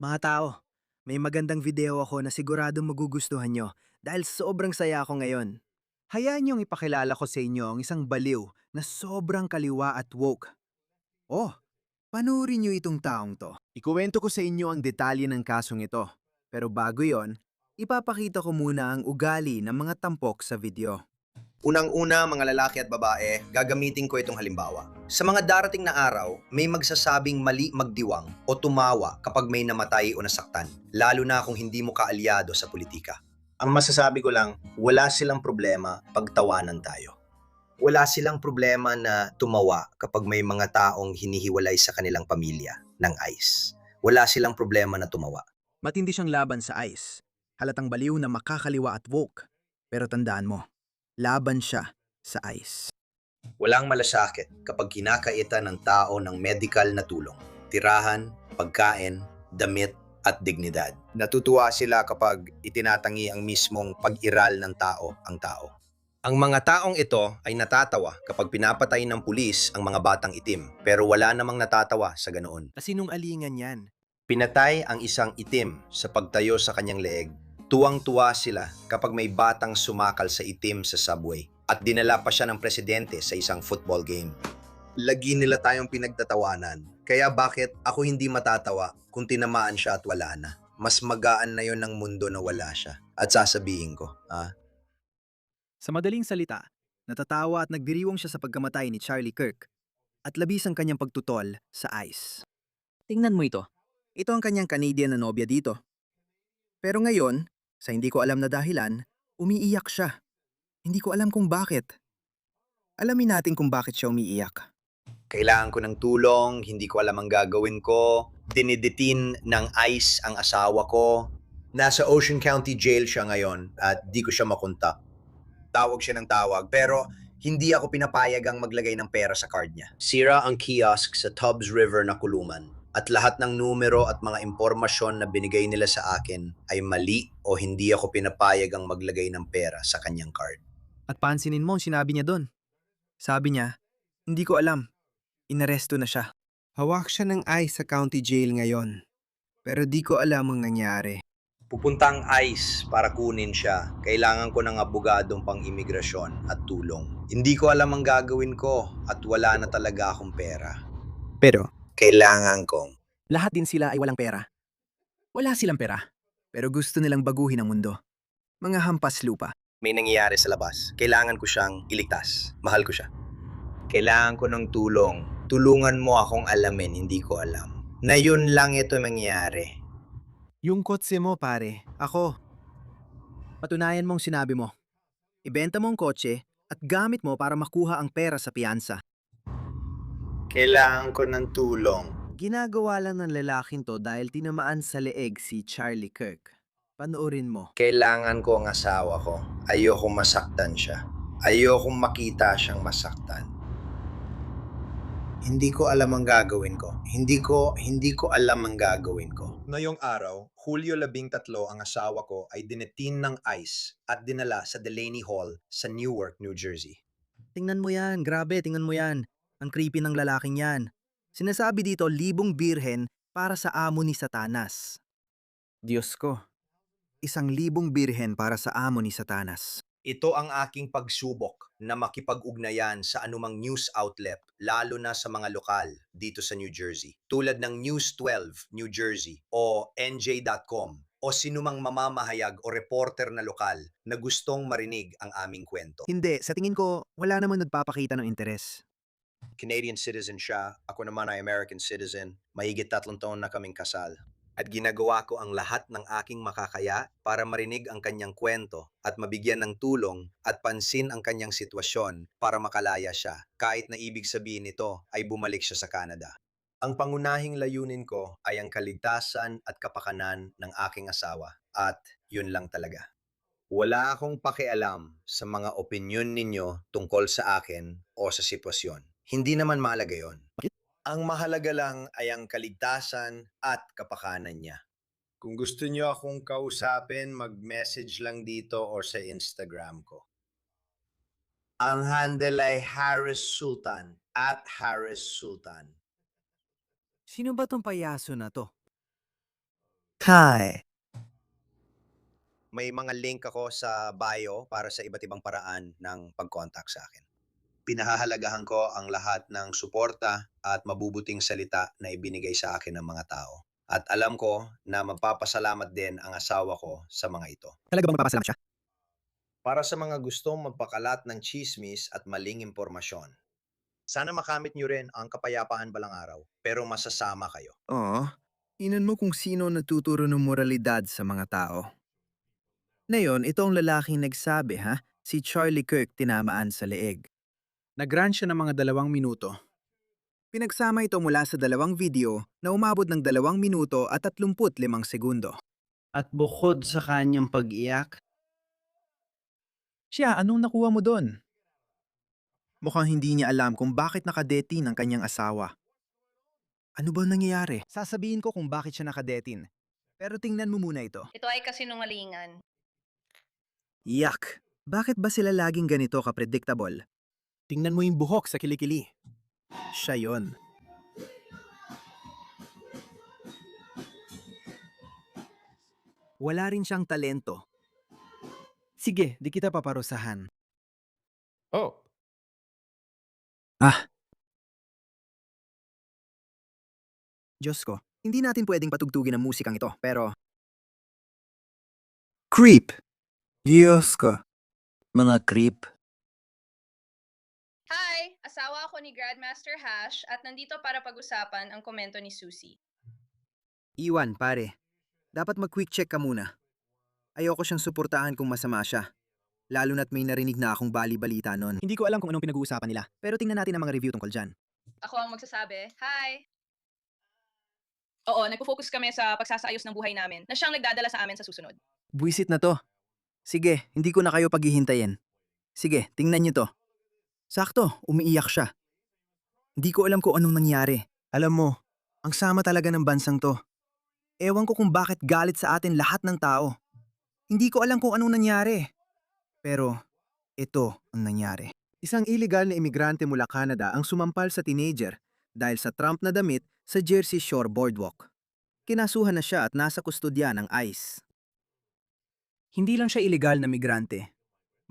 Mga tao, may magandang video ako na siguradong magugustuhan nyo dahil sobrang saya ako ngayon. Hayaan niyong ipakilala ko sa inyo ang isang baliw na sobrang kaliwa at woke. Oh, panoorin niyo itong taong to. Ikuwento ko sa inyo ang detalye ng kasong ito. Pero bago yon, ipapakita ko muna ang ugali ng mga tampok sa video. Unang-una, mga lalaki at babae, gagamitin ko itong halimbawa. Sa mga darating na araw, may magsasabing mali magdiwang o tumawa kapag may namatay o nasaktan, lalo na kung hindi mo kaalyado sa politika. Ang masasabi ko lang, wala silang problema pagtawanan tayo. Wala silang problema na tumawa kapag may mga taong hinihiwalay sa kanilang pamilya ng ICE. Wala silang problema na tumawa. Matindi siyang laban sa ICE. Halatang baliw na makakaliwa at woke. Pero tandaan mo, laban siya sa ICE. Walang malasakit kapag kinakaitan ng tao ng medical na tulong, tirahan, pagkain, damit, at dignidad. Natutuwa sila kapag itinatangi ang mismong pag-iral ng tao ang tao. Ang mga taong ito ay natatawa kapag pinapatay ng pulis ang mga batang itim, pero wala namang natatawa sa ganoon. Kasinungalingan yan. Pinatay ang isang itim sa pagtayo sa kanyang leeg. Tuwang-tuwa sila kapag may batang sumakal sa itim sa subway at dinala pa siya ng presidente sa isang football game. Lagi nila tayong pinagtatawanan. Kaya bakit ako hindi matatawa kung tinamaan siya at wala na? Mas magaan na yon ng mundo na wala siya. At sasabihin ko, Sa madaling salita, natatawa at nagdiriwang siya sa pagkamatay ni Charlie Kirk at labis ang kanyang pagtutol sa ICE. Tingnan mo ito. Ito ang kanyang Canadian na nobya dito. Pero ngayon, sa hindi ko alam na dahilan, umiiyak siya. Hindi ko alam kung bakit. Alamin natin kung bakit siya umiiyak. kailangan ko ng tulong, hindi ko alam ang gagawin ko, dinidetin ng ICE ang asawa ko. Nasa Ocean County Jail siya ngayon at di ko siya makontak. Tawag siya ng tawag pero hindi ako pinapayag ang maglagay ng pera sa card niya. Sira ang kiosk sa Tubbs River na kulungan at lahat ng numero at mga impormasyon na binigay nila sa akin ay mali o hindi ako pinapayag ang maglagay ng pera sa kanyang card. At pansinin mo ang sinabi niya doon. Sabi niya, hindi ko alam. Inaresto na siya. Hawak siya ng ICE sa county jail ngayon. Pero di ko alam ang nangyari. Pupunta ang ICE para kunin siya. Kailangan ko ng abogadong pang-imigrasyon at tulong. Hindi ko alam ang gagawin ko at wala na talaga akong pera. Pero, Kailangan kong lahat din sila ay walang pera. Wala silang pera. Pero gusto nilang baguhin ang mundo. Mga hampas lupa. may nangyayari sa labas. Kailangan ko siyang iligtas. Mahal ko siya. Kailangan ko ng tulong. Tulungan mo akong alamin, hindi ko alam. Na yun lang ito mangyayari. Yung kotse mo, pare. Ako. Patunayan mong sinabi mo. Ibenta mo ang kotse at gamit mo para makuha ang pera sa piyansa. Kailangan ko ng tulong. Ginagawa lang ng lalaking to dahil tinamaan sa leeg si Charlie Kirk. Panoorin mo. Kailangan ko ang asawa ko. Ayokong masaktan siya. Ayokong makita siyang masaktan. Hindi ko alam ang gagawin ko. Hindi ko alam ang gagawin ko. Ngayong araw, Hulyo 13, ang asawa ko ay dinetin ng ICE at dinala sa Delaney Hall sa Newark, New Jersey. Tingnan mo yan, grabe, tingnan mo yan. Ang creepy ng lalaking yan. Sinasabi dito, libong birhen para sa amo ni Satanas. Diyos ko, 1,000 birhen para sa amo ni Satanas. Ito ang aking pagsubok na makipag-ugnayan sa anumang news outlet, lalo na sa mga lokal dito sa New Jersey. Tulad ng News 12, New Jersey o NJ.com o sinumang mamamahayag o reporter na lokal na gustong marinig ang aming kwento. Hindi, sa tingin ko, wala namang nagpapakita ng interes. Canadian citizen siya, ako naman ay American citizen. Mahigit 3 taon na kaming kasal. At ginagawa ko ang lahat ng aking makakaya para marinig ang kanyang kwento at mabigyan ng tulong at pansin ang kanyang sitwasyon para makalaya siya, kahit na ibig sabihin nito ay bumalik siya sa Canada. Ang pangunahing layunin ko ay ang kaligtasan at kapakanan ng aking asawa at yun lang talaga. Wala akong pakialam sa mga opinyon ninyo tungkol sa akin o sa sitwasyon. Hindi naman mahalaga yon. Bakit? Ang mahalaga lang ay ang kaligtasan at kapakanan niya. Kung gusto niyo akong kausapin, mag-message lang dito or sa Instagram ko. Ang handle ay Harris Sultan, at Harris Sultan. Sino ba tong payaso na to? Hi. May mga link ako sa bio para sa iba't ibang paraan ng pag-contact sa akin. Pinahahalagahan ko ang lahat ng suporta at mabubuting salita na ibinigay sa akin ng mga tao. At alam ko na magpapasalamat din ang asawa ko sa mga ito. Talaga bang magpapasalamat siya? Para sa mga gustong magpakalat ng chismis at maling impormasyon, sana makamit nyo rin ang kapayapaan balang araw, pero masasama kayo. Oo. Inan mo kung sino nagtuturo ng moralidad sa mga tao. Ngayon, ito ang lalaking nagsabi ha, si Charlie Kirk tinamaan sa leeg. Nag-run siya ng mga 2 minuto. Pinagsama ito mula sa 2 video na umabot ng 2 minuto at 35 segundo. At bukod sa kanyang pag-iyak, siya, anong nakuha mo doon? Mukhang hindi niya alam kung bakit nakadetin ang kanyang asawa. Ano ba nangyayari? Sasabihin ko kung bakit siya nakadetin. Pero tingnan mo muna ito. Ito ay kasinungalingan. Yak! Bakit ba sila laging ganito ka-predictable? Tingnan mo yung buhok sa kilikili. Siya yon. Wala rin siyang talento. Sige, di kita paparusahan. Oh, Ah, Diyos ko. Hindi natin pwedeng patugtugin ang musikang ito, pero... Creep! Diyos ko. Mga creep. Hi! Asawa ako ni Grandmaster Hash at nandito para pag-usapan ang komento ni Susie. Iwan, pare. Dapat mag-quick check ka muna. Ayoko siyang suportahan kung masama siya. Lalo na't may narinig na akong bali-balita nun. Hindi ko alam kung anong pinag-uusapan nila, pero tingnan natin ang mga review tungkol dyan. Ako ang magsasabi, hi! Oo, nagpo-focus kami sa pagsasaayos ng buhay namin na siyang nagdadala sa amin sa susunod. Buwisit na to. Sige, hindi ko na kayo paghihintayin. Sige, tingnan niyo to. Sakto, umiiyak siya. Hindi ko alam kung anong nangyari. Alam mo, ang sama talaga ng bansang to. Ewan ko kung bakit galit sa atin lahat ng tao. Hindi ko alam kung anong nangyari. Pero, ito ang nangyari. Isang illegal na imigrante mula Canada ang sumampal sa teenager dahil sa Trump na damit sa Jersey Shore Boardwalk. Kinasuhan na siya at nasa kustodya ng ICE. Hindi lang siya illegal na migrante.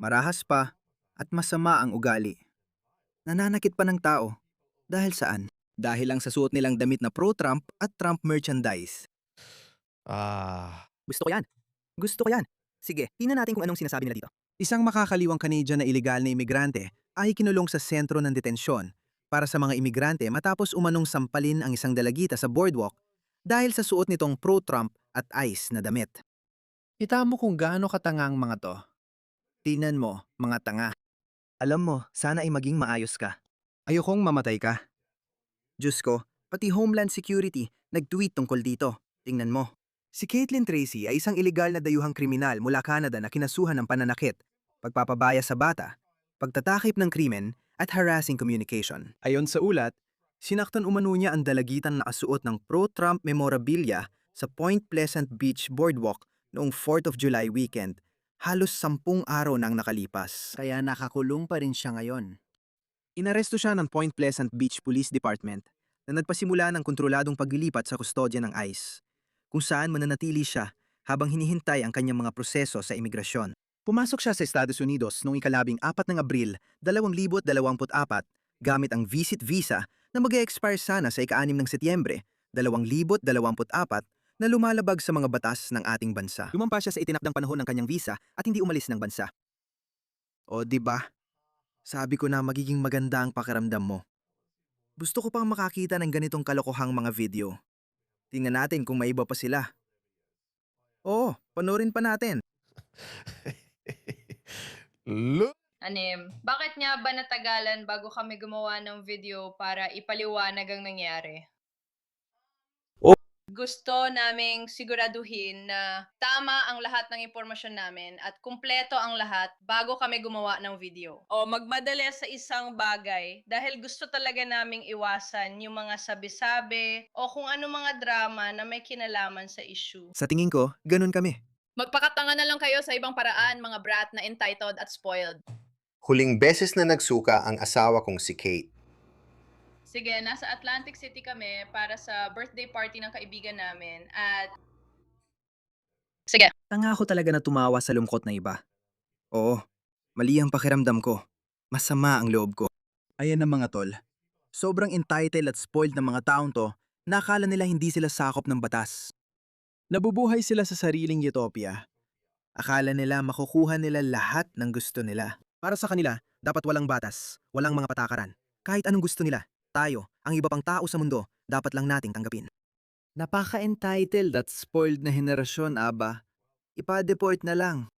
Marahas pa at masama ang ugali. Nananakit pa ng tao. Dahil saan? Dahil lang sa suot nilang damit na pro-Trump at Trump merchandise. Gusto ko yan. Gusto ko yan. Sige, tingnan natin kung anong sinasabi nila dito. Isang makakaliwang Canadian na illegal na imigrante ay kinulong sa sentro ng detensyon para sa mga imigrante matapos umanong sampalin ang isang dalagita sa boardwalk dahil sa suot nitong pro-Trump at ICE na damit. Kita mo kung gaano katanga ang mga to. Tingnan mo, mga tanga. Alam mo, sana ay maging maayos ka. Ayokong mamatay ka. Diyos ko, pati Homeland Security nag-tweet tungkol dito. Tingnan mo. Si Caitlin Tracy ay isang iligal na dayuhang kriminal mula Canada na kinasuhan ng pananakit, pagpapabaya sa bata, pagtatakip ng krimen, at harassing communication. Ayon sa ulat, sinaktan umano niya ang dalagitan na nakasuot ng pro-Trump memorabilia sa Point Pleasant Beach Boardwalk noong 4th of July weekend. Halos 10 araw nang nakalipas. Kaya nakakulong pa rin siya ngayon. Inaresto siya ng Point Pleasant Beach Police Department na nagpasimula ng kontroladong paglilipat sa kustodya ng ICE, kung saan mananatili siya habang hinihintay ang kanyang mga proseso sa imigrasyon. Pumasok siya sa Estados Unidos noong ika-4 ng Abril 2024 gamit ang visit visa na mag-e-expire sana sa ika-6 ng Setyembre 2024 na lumalabag sa mga batas ng ating bansa. Lumampas siya sa itinakdang panahon ng kanyang visa at hindi umalis ng bansa. O di ba? Sabi ko na magiging maganda ang pakiramdam mo. Gusto ko pang makakita ng ganitong kalokohang mga video. Tingnan natin kung may iba pa sila. Oo, panoorin pa natin. look. Anim, bakit nga ba natagalan bago kami gumawa ng video para ipaliwanag ang nangyari? Gusto naming siguraduhin na tama ang lahat ng impormasyon namin at kumpleto ang lahat bago kami gumawa ng video. O magmadali sa isang bagay dahil gusto talaga naming iwasan yung mga sabi-sabi o kung ano mga drama na may kinalaman sa issue. Sa tingin ko, ganun kami. Magpakatanga na lang kayo sa ibang paraan, mga brat na entitled at spoiled. Huling beses na nagsuka ang asawa kong si Kate. Sige, nasa Atlantic City kami para sa birthday party ng kaibigan namin at Sige. Tanga ako talaga na tumawa sa lungkot na iba. Oo, mali ang pakiramdam ko. Masama ang loob ko. Ayan ang mga tol. Sobrang entitled at spoiled ng mga taong to na akala nila hindi sila sakop ng batas. Nabubuhay sila sa sariling utopia. Akala nila makukuha nila lahat ng gusto nila. Para sa kanila, dapat walang batas, walang mga patakaran. Kahit anong gusto nila, tayo, ang iba pang tao sa mundo, dapat lang nating tanggapin. Napaka-entitled at spoiled na henerasyon, Aba. Ipa-deport na lang.